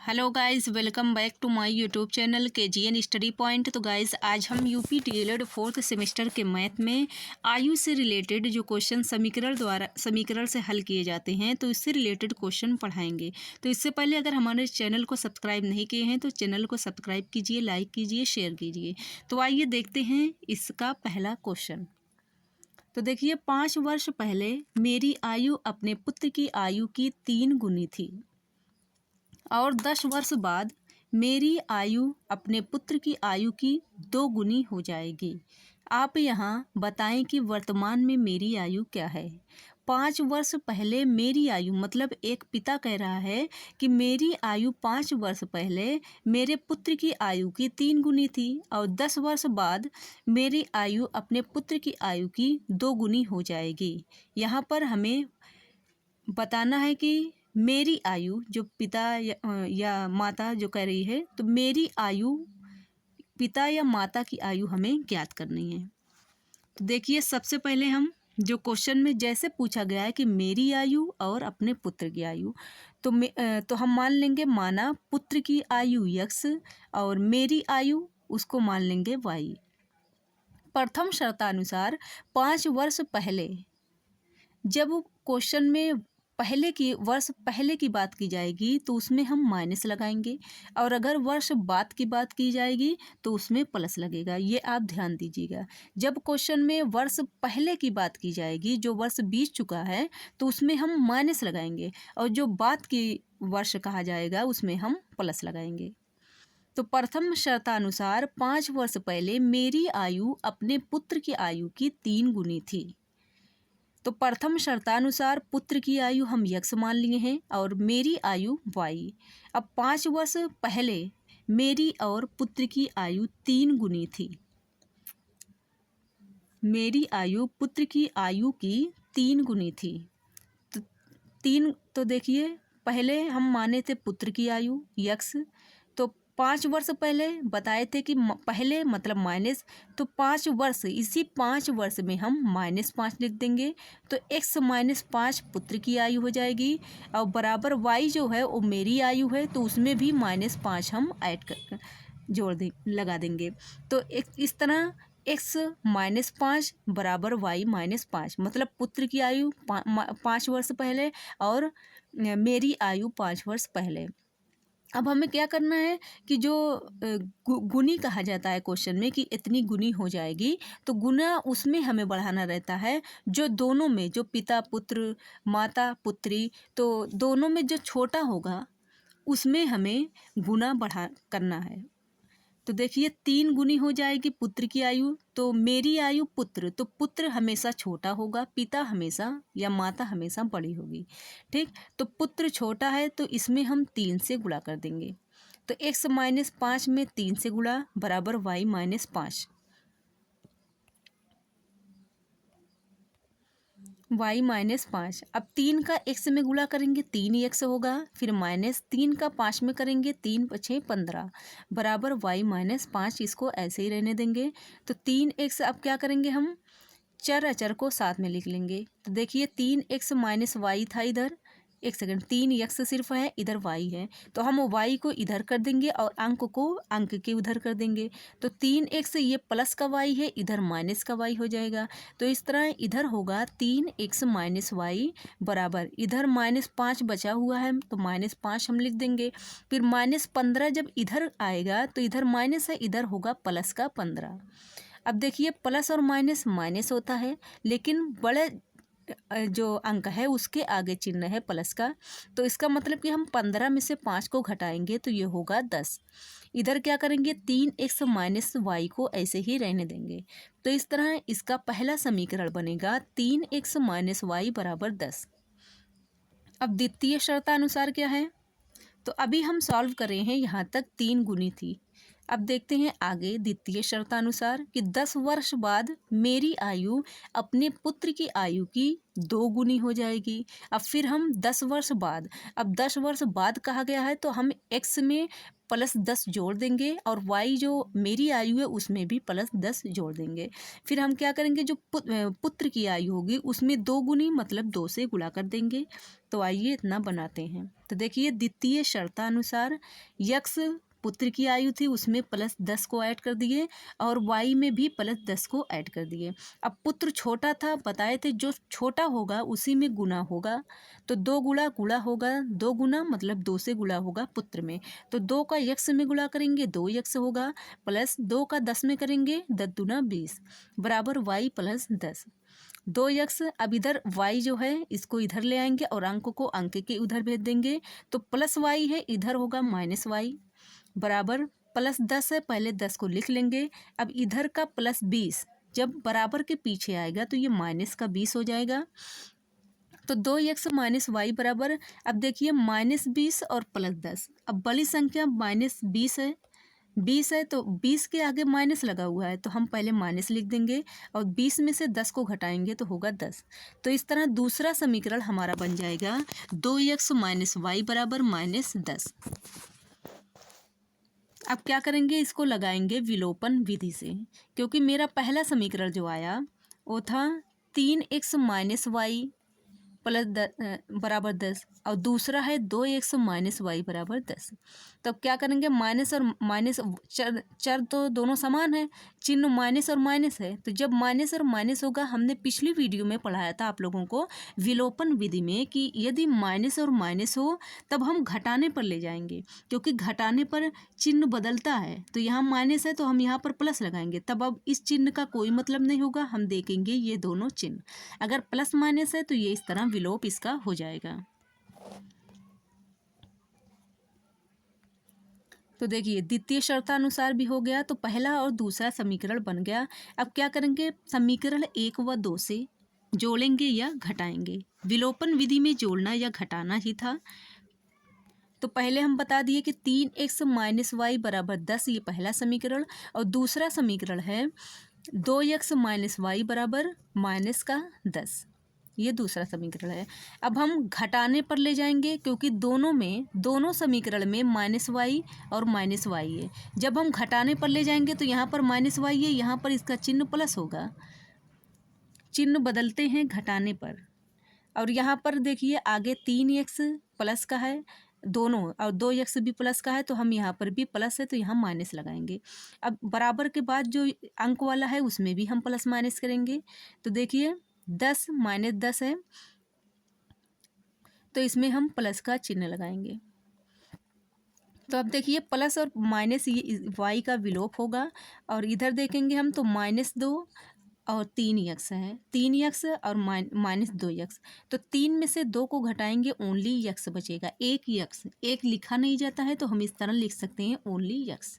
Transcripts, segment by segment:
Hello guys, welcome back to my YouTube channel KGN study point. तो guys, आज हम UP DElEd fourth semester के math में आयु से रिलेटेड जो क्वेश्चन समीकरण से हल किए जाते हैं, तो इससे रिलेटेड क्वेश्चन पढ़ाएंगे। तो इससे पहले अगर हमारे चैनल को सब्सक्राइब नहीं किए हैं तो चैनल को सब्सक्राइब कीजिए, लाइक कीजिए, शेयर कीजिए। तो आइए देखते हैं इसका पहला क्वेश्चन। तो देखिए, 5 वर्ष पहले मेरी आयु अपने पुत्र की आयु की 3 गुनी थी और 10 वर्ष बाद मेरी आयु अपने पुत्र की आयु की 2 गुनी हो जाएगी। आप यहाँ बताएं कि वर्तमान में मेरी आयु क्या है। 5 वर्ष पहले मेरी आयु मतलब एक पिता कह रहा है कि मेरी आयु 5 वर्ष पहले मेरे पुत्र की आयु की 3 गुनी थी और 10 वर्ष बाद मेरी आयु अपने पुत्र की आयु की 2 गुनी हो जाएगी। यहाँ पर हमें बताना है कि मेरी आयु जो पिता या माता जो कह रही है, तो मेरी आयु पिता या माता की आयु हमें ज्ञात करनी है। तो देखिए, सबसे पहले हम जो क्वेश्चन में जैसे पूछा गया है कि मेरी आयु और अपने पुत्र की आयु, तो हम मान लेंगे माना पुत्र की आयु x और मेरी आयु उसको मान लेंगे y। प्रथम शर्तानुसार 5 वर्ष पहले, जब क्वेश्चन में पहले की बात की जाएगी तो उसमें हम माइनस लगाएंगे और अगर वर्ष बाद की बात की जाएगी तो उसमें प्लस लगेगा। ये आप ध्यान दीजिएगा। जब क्वेश्चन में वर्ष पहले की बात की जाएगी, जो वर्ष बीत चुका है, तो उसमें हम माइनस लगाएंगे और जो बाद की वर्ष कहा जाएगा उसमें हम प्लस लगाएंगे। तो प्रथम शर्तानुसार 5 वर्ष पहले मेरी आयु अपने पुत्र की आयु की 3 गुनी थी। तो प्रथम शर्तानुसार पुत्र की आयु हम x मान लिए हैं और मेरी आयु y। अब 5 वर्ष पहले मेरी और पुत्र की आयु 3 गुनी थी। मेरी आयु पुत्र की आयु की 3 गुनी थी। तो देखिए, पहले हम माने थे पुत्र की आयु x, तो 5 वर्ष पहले बताए थे कि पहले मतलब माइनस, तो 5 वर्ष, इसी 5 वर्ष में हम -5 लिख देंगे। तो x - 5 पुत्र की आयु हो जाएगी और बराबर y जो है वो मेरी आयु है, तो उसमें भी -5 हम ऐड कर लगा देंगे। तो इस तरह x - 5 बराबर y - 5, मतलब पुत्र की आयु 5 वर्ष पहले और मेरी आयु 5 वर्ष पहले। अब हमें क्या करना है कि जो गुनी कहा जाता है क्वेश्चन में कि इतनी गुनी हो जाएगी, तो गुना उसमें हमें बढ़ाना रहता है जो दोनों में, जो पिता पुत्र, माता पुत्री, तो दोनों में जो छोटा होगा उसमें हमें गुना बढ़ा करना है। तो देखिए, 3 गुनी हो जाएगी पुत्र की आयु, तो मेरी आयु पुत्र, तो पुत्र हमेशा छोटा होगा, पिता हमेशा या माता हमेशा बड़ी होगी। ठीक, तो पुत्र छोटा है तो इसमें हम 3 से गुणा कर देंगे। तो x - 5 में 3 से गुणा बराबर y - 5। y - 5। अब 3 का x में गुणा करेंगे 3x होगा, फिर -3 का 5 में करेंगे 3 × 5 = 15 बराबर y - 5। इसको ऐसे ही रहने देंगे। तो 3x अब क्या करेंगे, हम चर अचर को साथ में लिख लेंगे। तो देखिए, 3x - y था इधर, एक सेकंड, 3x सिर्फ है, इधर y है, तो हम y को इधर कर देंगे और अंक को अंक के उधर कर देंगे। तो 3x ये प्लस का y है, इधर माइनस का y हो जाएगा। तो इस तरह इधर होगा 3x - y बराबर, इधर -5 बचा हुआ है तो -5 हम लिख देंगे। फिर -15 जब इधर आएगा तो इधर माइनस है, इधर होगा प्लस का 15। अब देखिए, प्लस और माइनस माइनस होता है, लेकिन बड़े जो अंक है उसके आगे चिन्ह है प्लस का, तो इसका मतलब कि हम 15 में से 5 को घटाएंगे तो ये होगा 10। इधर क्या करेंगे, 3x - y को ऐसे ही रहने देंगे। तो इस तरह इसका पहला समीकरण बनेगा 3x - y बराबर 10। अब द्वितीय शर्तानुसार क्या है, तो अभी हम सॉल्व कर रहे हैं, यहाँ तक 3 गुनी थी। अब देखते हैं आगे द्वितीय शर्तानुसार कि 10 वर्ष बाद मेरी आयु अपने पुत्र की आयु की 2 गुनी हो जाएगी। अब फिर हम 10 वर्ष बाद, अब 10 वर्ष बाद कहा गया है तो हम x में +10 जोड़ देंगे और y जो मेरी आयु है उसमें भी +10 जोड़ देंगे। फिर हम क्या करेंगे, जो पुत्र की आयु होगी उसमें 2 गुनी मतलब 2 से गुणा कर देंगे। तो आइए इतना बनाते हैं। तो देखिए द्वितीय शर्तानुसार यक्स पुत्र की आयु थी उसमें +10 को ऐड कर दिए और y में भी +10 को ऐड कर दिए। अब पुत्र छोटा था, बताए थे जो छोटा होगा उसी में गुना होगा, तो 2 गुणा गुणा होगा, 2 गुना मतलब 2 से गुणा होगा पुत्र में। तो 2 का x में गुणा करेंगे 2x होगा, प्लस 2 का 10 में करेंगे 10 दूना 20 बराबर y +10 2x। अब इधर y जो है इसको इधर ले आएंगे और अंक को अंक के उधर भेज देंगे, तो +y है इधर होगा -y बराबर +10 है, पहले 10 को लिख लेंगे। अब इधर का +20 जब बराबर के पीछे आएगा तो ये -20 हो जाएगा। तो 2x -y बराबर, अब देखिए -20 और +10, अब बड़ी संख्या -20 है, 20 है तो 20 के आगे माइनस लगा हुआ है तो हम पहले माइनस लिख देंगे और 20 में से 10 को घटाएंगे तो होगा 10। तो इस तरह दूसरा समीकरण हमारा बन जाएगा 2x - y बराबर -10। अब क्या करेंगे, इसको लगाएंगे विलोपन विधि से, क्योंकि मेरा पहला समीकरण जो आया वो था 3x - y बराबर 10 और दूसरा है 2x - y बराबर 10। तब क्या करेंगे, माइनस और माइनस चर चर तो दोनों समान है, चिन्ह माइनस और माइनस है, तो जब माइनस और माइनस होगा, हमने पिछली वीडियो में पढ़ाया था आप लोगों को विलोपन विधि में कि यदि माइनस और माइनस हो तब हम घटाने पर ले जाएंगे, क्योंकि घटाने पर चिन्ह बदलता है। तो यहाँ माइनस है तो हम यहाँ पर प्लस लगाएंगे, तब अब इस चिन्ह का कोई मतलब नहीं होगा, हम देखेंगे ये दोनों चिन्ह, अगर प्लस माइनस है तो ये इस तरह विलोप इसका हो जाएगा। तो देखिए द्वितीय शर्तानुसार भी हो गया, तो पहला और दूसरा समीकरण बन गया। अब क्या करेंगे, समीकरण 1 व 2 से जोड़ेंगे या घटाएंगे। विलोपन विधि में जोड़ना या घटाना ही था। तो पहले हम बता दिए कि 3x - y बराबर 10, ये पहला समीकरण, और दूसरा समीकरण है 2x - y बराबर -10, ये दूसरा समीकरण है। अब हम घटाने पर ले जाएंगे, क्योंकि दोनों समीकरण में -y और -y है। जब हम घटाने पर ले जाएंगे तो यहाँ पर -y है, यहाँ पर इसका चिन्ह प्लस होगा, चिन्ह बदलते हैं घटाने पर। और यहाँ पर देखिए आगे 3x प्लस का है दोनों, और 2x भी प्लस का है, तो हम यहाँ पर भी प्लस है तो यहाँ माइनस लगाएंगे। अब बराबर के बाद जो अंक वाला है उसमें भी हम प्लस माइनस करेंगे। तो देखिए 10 - 10 है तो इसमें हम प्लस का चिन्ह लगाएंगे। तो अब देखिए प्लस और माइनस ये y का विलोप होगा, और इधर देखेंगे हम तो -2 और 3x है, 3x और -2x, तो 3 में से 2 को घटाएंगे ओनली x बचेगा, एक x, एक लिखा नहीं जाता है तो हम इस तरह लिख सकते हैं ओनली x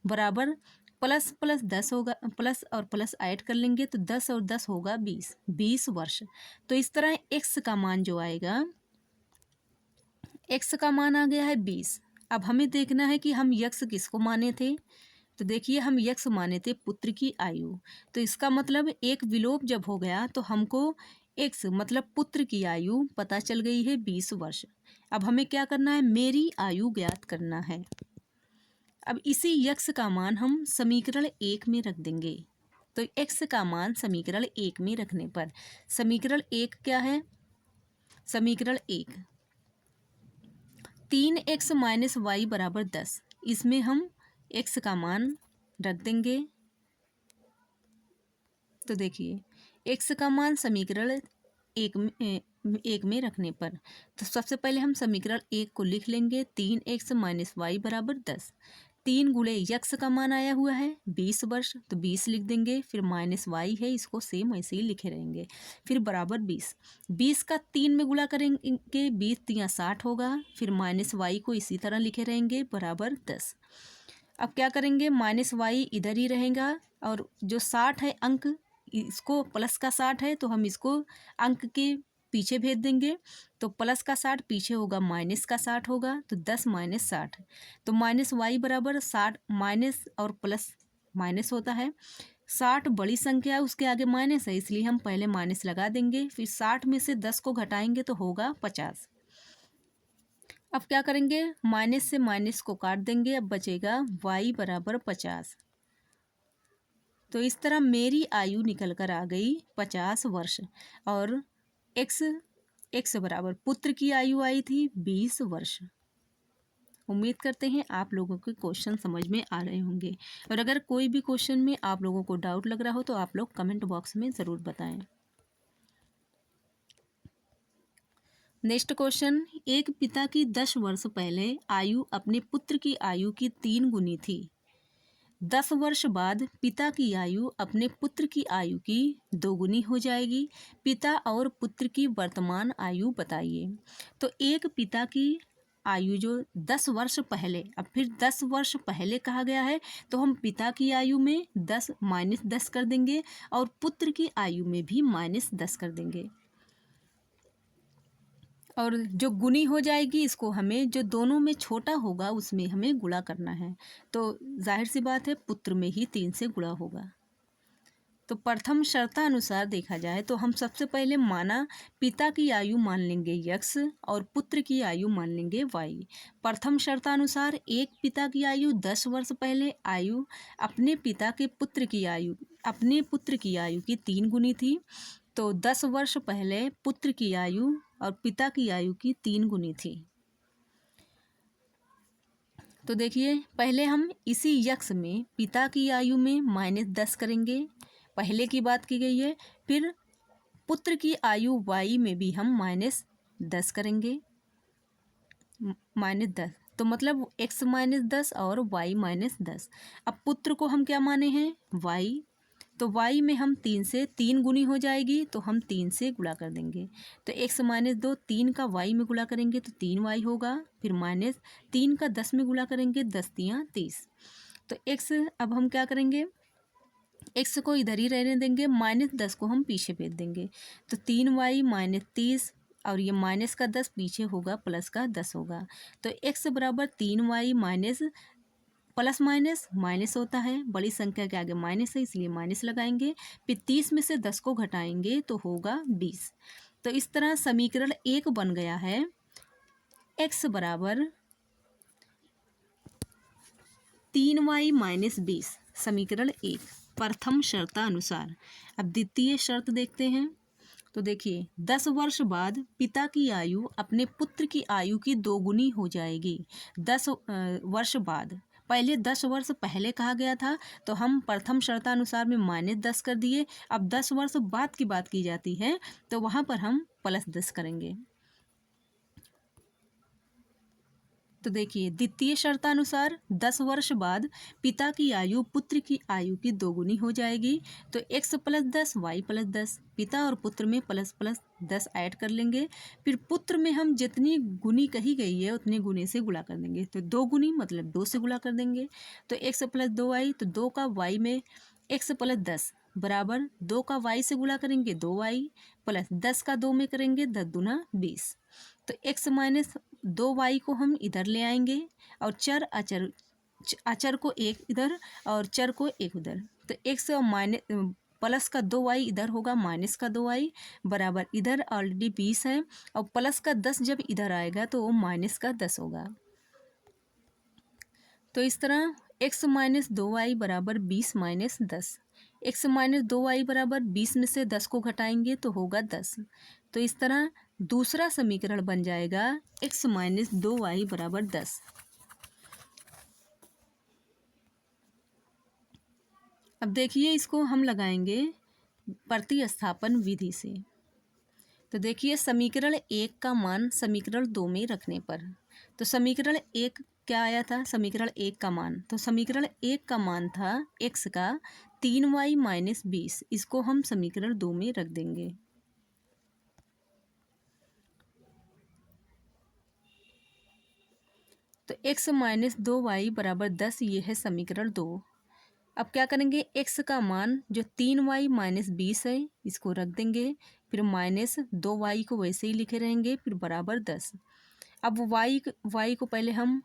बराबर प्लस प्लस 10 होगा, प्लस और प्लस ऐड कर लेंगे तो 10 और 10 होगा 20 वर्ष। तो इस तरह x का मान जो आएगा, x का मान आ गया है 20। अब हमें देखना है कि हम x किसको माने थे। तो देखिए हम x माने थे पुत्र की आयु, तो इसका मतलब एक विलोप जब हो गया तो हमको x मतलब पुत्र की आयु पता चल गई है 20 वर्ष। अब हमें क्या करना है, मेरी आयु ज्ञात करना है। अब इसी x का मान हम समीकरण 1 में रख देंगे। तो x का मान समीकरण 1 में रखने पर, समीकरण 1 क्या है, समीकरण 1 3x - y बराबर 10, इसमें हम x का मान रख देंगे। तो देखिए x का मान समीकरण 1 में रखने पर, तो सबसे पहले हम समीकरण 1 को लिख लेंगे, 3x - y बराबर 10, 3 गुणे x का मान आया हुआ है 20 वर्ष, तो 20 लिख देंगे, फिर -y है, इसको सेम ऐसे ही लिखे रहेंगे, फिर बराबर 20 का 3 में गुणा करेंगे, 20 × 60 होगा, फिर -y को इसी तरह लिखे रहेंगे बराबर 10। अब क्या करेंगे, -y इधर ही रहेगा, और जो 60 है अंक, इसको प्लस का 60 है तो हम इसको अंक के पीछे भेज देंगे तो प्लस का 60 पीछे होगा माइनस का 60 होगा, तो 10 माइनस 60, तो माइनस वाई बराबर 60 माइनस और प्लस माइनस होता है। 60 बड़ी संख्या है, उसके आगे माइनस है, इसलिए हम पहले माइनस लगा देंगे। फिर 60 में से 10 को घटाएंगे तो होगा 50। अब क्या करेंगे, माइनस से माइनस को काट देंगे, अब बचेगा y बराबर 50। तो इस तरह मेरी आयु निकल कर आ गई 50 वर्ष और x बराबर पुत्र की आयु आई थी 20 वर्ष। उम्मीद करते हैं आप लोगों के क्वेश्चन समझ में आ रहे होंगे, और अगर कोई भी क्वेश्चन में आप लोगों को डाउट लग रहा हो तो आप लोग कमेंट बॉक्स में ज़रूर बताएं। नेक्स्ट क्वेश्चन, एक पिता की 10 वर्ष पहले आयु अपने पुत्र की आयु की 3 गुनी थी। 10 वर्ष बाद पिता की आयु अपने पुत्र की आयु की 2 गुनी हो जाएगी। पिता और पुत्र की वर्तमान आयु बताइए। तो एक पिता की आयु जो 10 वर्ष पहले, अब फिर 10 वर्ष पहले कहा गया है तो हम पिता की आयु में 10 माइनस 10 कर देंगे और पुत्र की आयु में भी माइनस 10 कर देंगे, और जो गुनी हो जाएगी इसको हमें जो दोनों में छोटा होगा उसमें हमें गुणा करना है। तो जाहिर सी बात है पुत्र में ही 3 से गुणा होगा। तो प्रथम शर्तानुसार देखा जाए तो हम सबसे पहले माना पिता की आयु मान लेंगे x और पुत्र की आयु मान लेंगे y। प्रथम शर्तानुसार एक पिता की आयु 10 वर्ष पहले आयु अपने पुत्र की आयु की 3 गुनी थी। तो 10 वर्ष पहले पुत्र की आयु और पिता की आयु की 3 गुनी थी। तो देखिए पहले हम इसी यक्स में पिता की आयु में माइनस 10 करेंगे, पहले की बात की गई है। फिर पुत्र की आयु y में भी हम माइनस 10 करेंगे, माइनस 10, तो मतलब x माइनस 10 और y माइनस 10। अब पुत्र को हम क्या माने हैं y, तो y में हम 3 से 3 गुनी हो जाएगी तो हम 3 से गुणा कर देंगे। तो x माइनस 2 3 का y में गुणा करेंगे तो 3y होगा, फिर माइनस 3 का 10 में गुणा करेंगे 10 तियाँ 30। तो x अब हम क्या करेंगे, x को इधर ही रहने देंगे, माइनस 10 को हम पीछे भेज देंगे। तो 3y माइनस 30 और ये माइनस का 10 पीछे होगा प्लस का 10 होगा। तो x बराबर 3y minus plus minus minus होता है, बड़ी संख्या के आगे माइनस है इसलिए माइनस लगाएंगे। फिर 30 में से 10 को घटाएंगे तो होगा 20। तो इस तरह समीकरण 1 बन गया है x बराबर 3y माइनस 20। समीकरण 1 प्रथम शर्तानुसार। अब द्वितीय शर्त देखते हैं। तो देखिए 10 वर्ष बाद पिता की आयु अपने पुत्र की आयु की 2 गुनी हो जाएगी। 10 वर्ष बाद, पहले 10 वर्ष पहले कहा गया था तो हम प्रथम शर्तानुसार में माइनस 10 कर दिए। अब 10 वर्ष बाद की बात की जाती है तो वहाँ पर हम प्लस 10 करेंगे। तो देखिए द्वितीय शर्तानुसार 10 वर्ष बाद पिता की आयु पुत्र की आयु की 2 गुनी हो जाएगी। तो x प्लस 10 y प्लस 10, पिता और पुत्र में प्लस प्लस 10 ऐड कर लेंगे। फिर पुत्र में हम जितनी गुनी कही गई है उतने गुने से गुणा कर देंगे। तो 2 गुनी मतलब 2 से गुणा कर देंगे। तो x प्लस 2y, तो 2 का y में x प्लस 10 बराबर 2 का y से गुणा करेंगे 2y प्लस 10 का 2 में करेंगे 10 दूना 20। तो x माइनस 2y को हम इधर ले आएंगे और अचर को एक इधर और चर को एक उधर। तो x माइनस प्लस का 2y इधर होगा माइनस का 2y बराबर इधर ऑलरेडी 20 है और प्लस का 10 जब इधर आएगा तो वो माइनस का 10 होगा। तो इस तरह x माइनस 2y बराबर 20 माइनस 10। x माइनस 2y बराबर 20 में से 10 को घटाएंगे तो होगा 10। तो इस तरह दूसरा समीकरण बन जाएगा x माइनस 2y बराबर 10। अब देखिए इसको हम लगाएंगे प्रतिस्थापन विधि से। तो देखिए समीकरण 1 का मान समीकरण 2 में रखने पर, तो समीकरण 1 क्या आया था, समीकरण 1 का मान, तो समीकरण 1 का मान था x का 3y माइनस 20, इसको हम समीकरण 2 में रख देंगे। तो x माइनस 2y बराबर 10, ये है समीकरण 2। अब क्या करेंगे, x का मान जो 3y माइनस 20 है इसको रख देंगे, फिर माइनस 2y को वैसे ही लिखे रहेंगे, फिर बराबर 10। अब y को पहले हम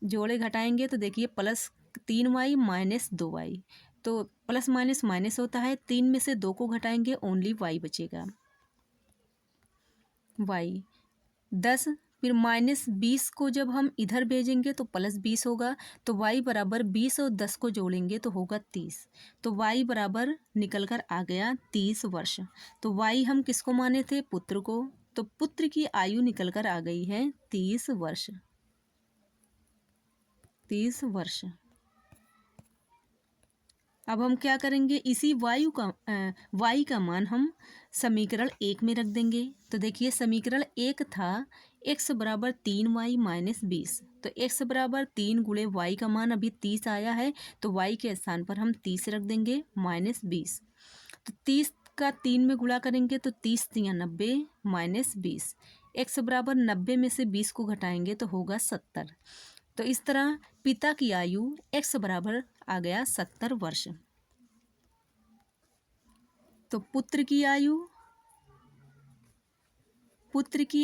जोड़े घटाएंगे तो देखिए प्लस 3y माइनस 2y, तो प्लस माइनस माइनस होता है, 3 में से 2 को घटाएंगे ओनली y बचेगा, y 10। फिर माइनस 20 को जब हम इधर भेजेंगे तो प्लस 20 होगा, तो y बराबर 20 और 10 को जोड़ेंगे तो होगा 30, तो y बराबर निकल कर आ गया 30 वर्ष। तो y हम किसको माने थे, पुत्र को, तो पुत्र की आयु निकल कर आ गई है 30 वर्ष, 30 वर्ष। अब हम क्या करेंगे, इसी y का मान हम समीकरण 1 में रख देंगे। तो देखिए समीकरण 1 था x बराबर 3y माइनस 20, तो x बराबर 3 गुणे y का मान अभी 30 आया है, तो y के स्थान पर हम 30 रख देंगे माइनस 20। तो 30 का 3 में गुणा करेंगे तो 30 तिया 90 माइनस 20, x बराबर 90 में से 20 को घटाएंगे तो होगा 70। तो इस तरह पिता की आयु x बराबर आ गया 70 वर्ष। तो पुत्र की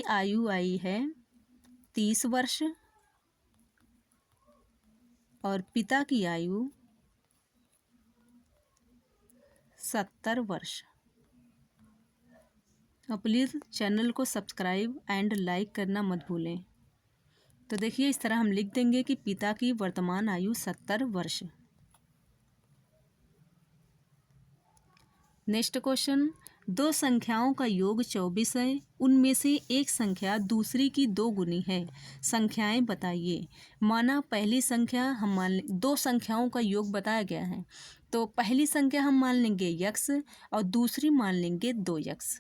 आयु आई है 30 वर्ष और पिता की आयु 70 वर्ष। और प्लीज़ चैनल को सब्सक्राइब एंड लाइक करना मत भूलें। तो देखिए इस तरह हम लिख देंगे कि पिता की वर्तमान आयु 70 वर्ष। नेक्स्ट क्वेश्चन, दो संख्याओं का योग 24 है, उनमें से एक संख्या दूसरी की 2 गुनी है, संख्याएं बताइए। माना पहली संख्या हम मान दो संख्याओं का योग बताया गया है, तो पहली संख्या हम मान लेंगे x और दूसरी मान लेंगे 2x।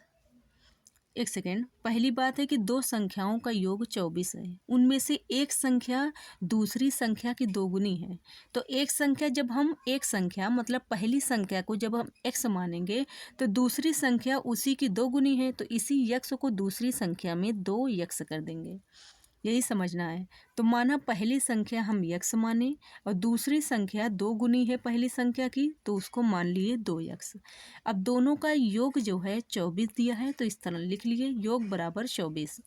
एक सेकेंड, पहली बात है कि दो संख्याओं का योग 24 है, उनमें से एक संख्या दूसरी संख्या की 2 गुनी है। तो एक संख्या जब हम एक संख्या मतलब पहली संख्या को जब हम x मानेंगे तो दूसरी संख्या उसी की 2 गुनी है, तो इसी x को दूसरी संख्या में 2x कर देंगे, यही समझना है। तो माना पहली संख्या हम x माने और दूसरी संख्या 2 गुनी है पहली संख्या की, तो उसको मान लिए 2x। अब दोनों का योग जो है 24 दिया है, तो इस तरह लिख लिए योग बराबर 24।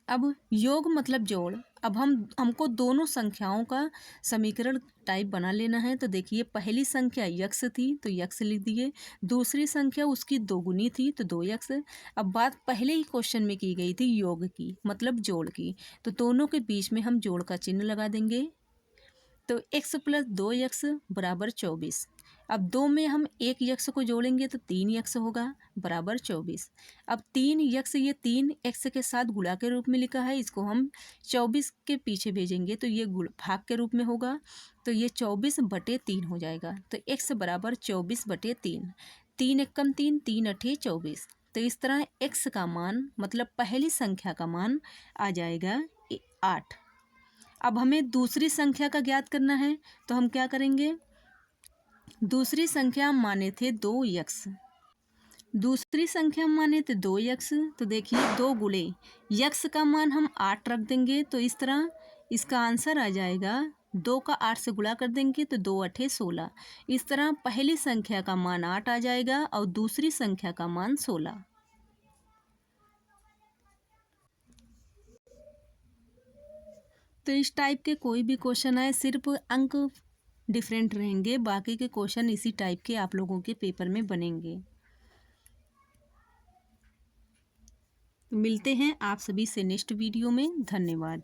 अब योग मतलब जोड़। अब हमको दोनों संख्याओं का समीकरण टाइप बना लेना है। तो देखिए पहली संख्या x थी तो x लिख दिए, दूसरी संख्या उसकी 2 गुनी थी तो 2x। अब बात पहले ही क्वेश्चन में की गई थी योग की मतलब जोड़ की, तो दोनों के बीच में हम जोड़ का चिन्ह लगा देंगे। तो x प्लस 2x बराबर 24। अब 2 में हम 1x को जोड़ेंगे तो 3x होगा बराबर 24। अब 3x ये 3x के साथ गुणा के रूप में लिखा है, इसको हम 24 के पीछे भेजेंगे तो ये भाग के रूप में होगा, तो ये 24/3 हो जाएगा। तो x बराबर 24/3, 3 एकम 3, 3 अठे 24। तो इस तरह x का मान मतलब पहली संख्या का मान आ जाएगा 8। अब हमें दूसरी संख्या का ज्ञात करना है, तो हम क्या करेंगे, दूसरी संख्या हम माने थे 2x, दूसरी संख्या हम माने थे 2x। तो देखिए 2 गुणे x का मान हम 8 रख देंगे, तो इस तरह इसका आंसर आ जाएगा 2 का 8 से गुणा कर देंगे तो 2 अठे 16। इस तरह पहली संख्या का मान 8 आ जाएगा और दूसरी संख्या का मान 16। तो इस टाइप के कोई भी क्वेश्चन आए सिर्फ अंक डिफरेंट रहेंगे, बाकी के क्वेश्चन इसी टाइप के आप लोगों के पेपर में बनेंगे। मिलते हैं आप सभी से नेक्स्ट वीडियो में। धन्यवाद।